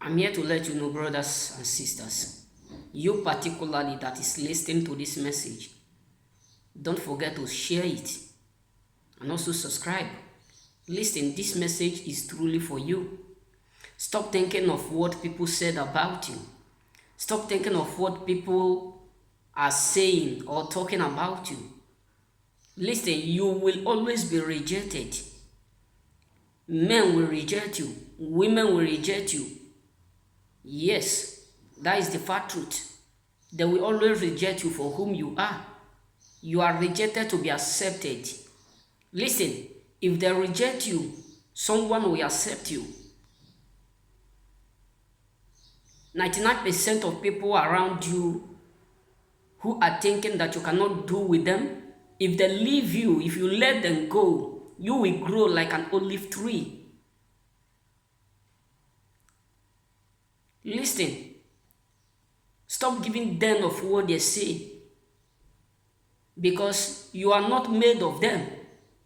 I'm here to let you know, brothers and sisters, you particularly that is listening to this message, don't forget to share it and also subscribe. Listen, this message is truly for you. Stop thinking of what people said about you. Stop thinking of what people are saying or talking about you. Listen, you will always be rejected. Men will reject you. Women will reject you. Yes, that is the fat truth. They will always reject you for whom you are. You are rejected to be accepted. Listen, if they reject you, someone will accept you. 99% of people around you who are thinking that you cannot do with them, if they leave you, if you let them go, you will grow like an olive tree. Listen, stop giving them of what they say, because you are not made of them.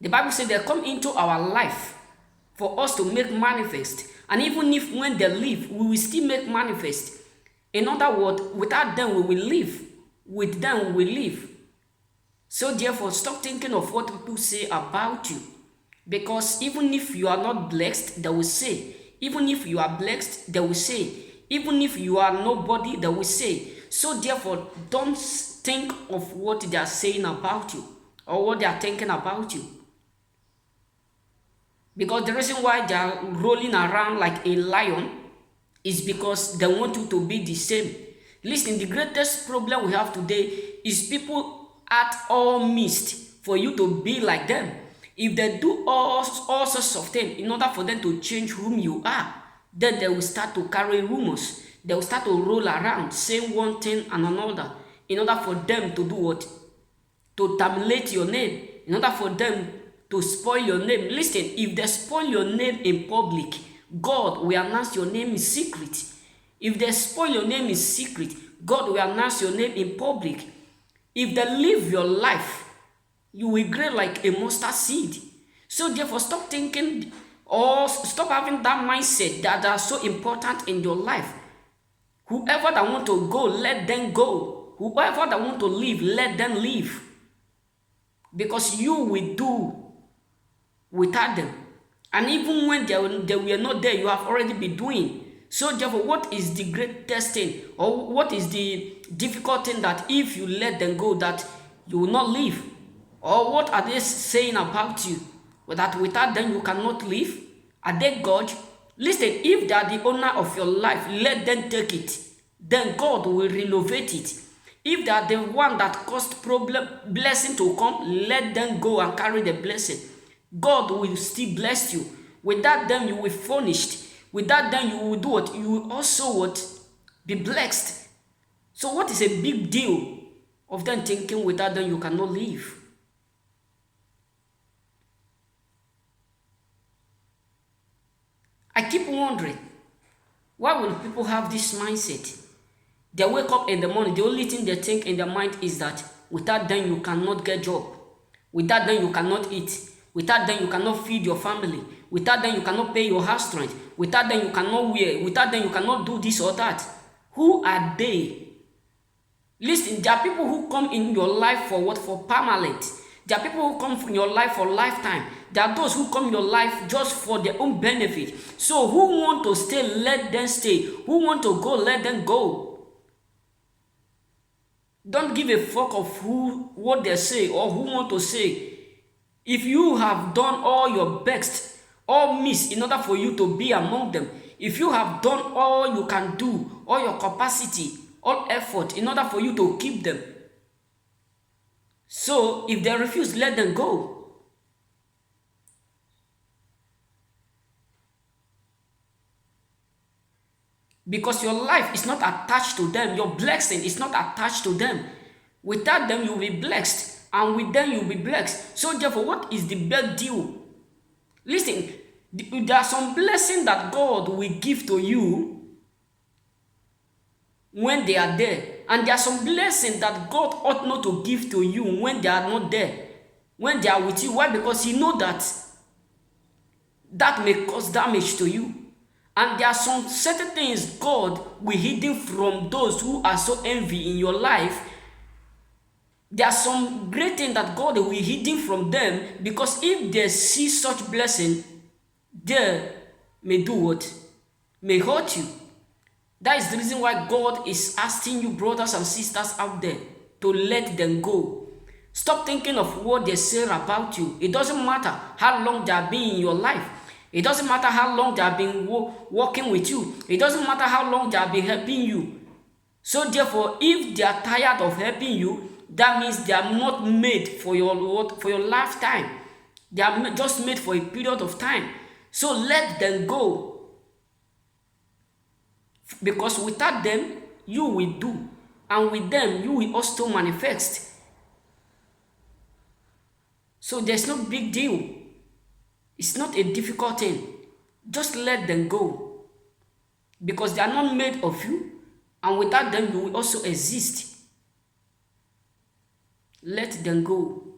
The Bible says they come into our life for us to make manifest, and even if when they leave, we will still make manifest. In other words, without them we will live, with them we will live. So therefore, stop thinking of what people say about you, because even if you are not blessed, they will say. Even if you are blessed, they will say. Even if you are nobody, they will say. So therefore, don't think of what they are saying about you or what they are thinking about you. Because the reason why they are rolling around like a lion is because they want you to be the same. Listen, the greatest problem we have today is people at all missed for you to be like them. If they do all sorts of things in order for them to change whom you are, then they will start to carry rumors. They will start to roll around, saying one thing and another, in order for them to do what? To terminate your name, in order for them to spoil your name. Listen, if they spoil your name in public, God will announce your name in secret. If they spoil your name in secret, God will announce your name in public. If they live your life, you will grow like a mustard seed. So therefore, stop thinking or stop having that mindset that are so important in your life. Whoever that want to go, let them go. Whoever that want to live, let them live. Because you will do without them. And even when they were not there, you have already been doing. So therefore, what is the greatest thing, or what is the difficult thing that if you let them go, that you will not live? Or what are they saying about you? That without them you cannot live? Are they God? Listen, if they are the owner of your life, let them take it. Then God will renovate it. If they are the one that caused blessing to come, let them go and carry the blessing. God will still bless you. Without them you will be furnished. Without them you will do what? You will also what? Be blessed. So what is a big deal of them thinking without them you cannot live? I keep wondering, why will people have this mindset? They wake up in the morning, the only thing they think in their mind is that without them you cannot get job. Without them you cannot eat. Without them you cannot feed your family. Without them you cannot pay your house rent. Without them you cannot wear. Without them you cannot do this or that. Who are they? Listen, there are people who come in your life for what? For permanent. There are people who come in your life for lifetime. There are those who come in your life just for their own benefit. So who want to stay, let them stay. Who want to go, let them go. Don't give a fuck of what they say or who want to say. If you have done all your best, all miss in order for you to be among them, if you have done all you can do, all your capacity, all effort in order for you to keep them, so if they refuse, let them go. Because your life is not attached to them. Your blessing is not attached to them. Without them, you will be blessed. And with them, you will be blessed. So therefore, what is the big deal? Listen, there are some blessings that God will give to you when they are there. And there are some blessings that God ought not to give to you when they are not there. When they are with you. Why? Because He knows that may cause damage to you. And there are some certain things God will hidden from those who are so envy in your life. There are some great things that God will hidden from them, because if they see such blessing, they may do what? May hurt you. That is the reason why God is asking you, brothers and sisters out there, to let them go. Stop thinking of what they say about you. It doesn't matter how long they have been in your life. It doesn't matter how long they have been working with you. It doesn't matter how long they have been helping you. So therefore, if they are tired of helping you, that means they are not made for your lifetime. They are just made for a period of time. So let them go. Because without them, you will do. And with them, you will also manifest. So there's no big deal. It's not a difficult thing. Just let them go. Because they are not made of you. And without them, you will also exist. Let them go.